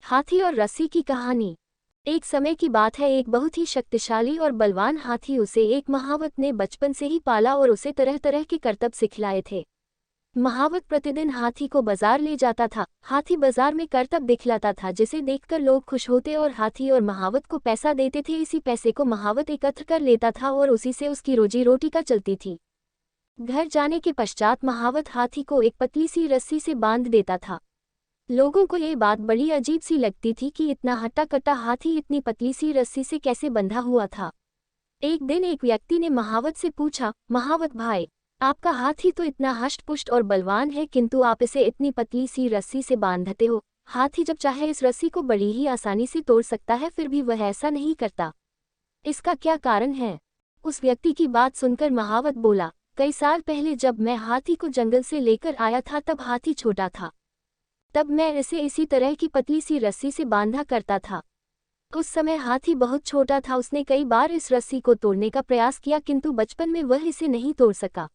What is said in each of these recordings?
हाथी और रस्सी की कहानी। एक समय की बात है, एक बहुत ही शक्तिशाली और बलवान हाथी उसे एक महावत ने बचपन से ही पाला और उसे तरह तरह के करतब सिखलाए थे। महावत प्रतिदिन हाथी को बाजार ले जाता था। हाथी बाजार में करतब दिखलाता था जिसे देखकर लोग खुश होते और हाथी और महावत को पैसा देते थे। इसी पैसे को महावत एकत्र कर लेता था और उसी से उसकी रोजी रोटी का चलती थी। घर जाने के पश्चात महावत हाथी को एक पतली सी रस्सी से बांध देता था। लोगों को ये बात बड़ी अजीब सी लगती थी कि इतना हट्टा कट्टा हाथी इतनी पतली सी रस्सी से कैसे बंधा हुआ था। एक दिन एक व्यक्ति ने महावत से पूछा, महावत भाई, आपका हाथी तो इतना हष्ट-पुष्ट और बलवान है, किंतु आप इसे इतनी पतली सी रस्सी से बांधते हो। हाथी जब चाहे इस रस्सी को बड़ी ही आसानी से तोड़ सकता है, फिर भी वह ऐसा नहीं करता। इसका क्या कारण है? उस व्यक्ति की बात सुनकर महावत बोला, कई साल पहले जब मैं हाथी को जंगल से लेकर आया था, तब हाथी छोटा था। तब मैं इसे इसी तरह की पतली सी रस्सी से बांधा करता था। उस समय हाथी बहुत छोटा था। उसने कई बार इस रस्सी को तोड़ने का प्रयास किया, किंतु बचपन में वह इसे नहीं तोड़ सका।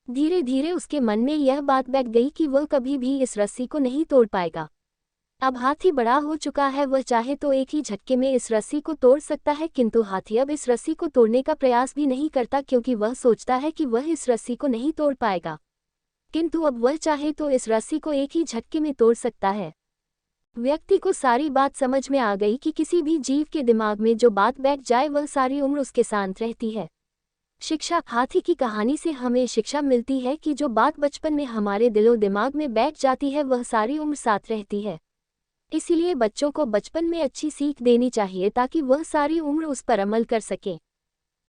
धीरे धीरे उसके मन में यह बात बैठ गई कि वह कभी भी इस रस्सी को नहीं तोड़ पाएगा। अब हाथी बड़ा हो चुका है, वह चाहे तो एक ही झटके में इस रस्सी को तोड़ सकता है, किंतु हाथी अब इस रस्सी को तोड़ने का प्रयास भी नहीं करता, क्योंकि वह सोचता है कि वह इस रस्सी को नहीं तोड़ पाएगा। किंतु अब वह चाहे तो इस रस्सी को एक ही झटके में तोड़ सकता है। व्यक्ति को सारी बात समझ में आ गई कि किसी भी जीव के दिमाग में जो बात बैठ जाए वह सारी उम्र उसके साथ रहती है। शिक्षा। हाथी की कहानी से हमें शिक्षा मिलती है कि जो बात बचपन में हमारे दिलो दिमाग में बैठ जाती है वह सारी उम्र साथ रहती है। इसीलिए बच्चों को बचपन में अच्छी सीख देनी चाहिए ताकि वह सारी उम्र उस पर अमल कर सकें।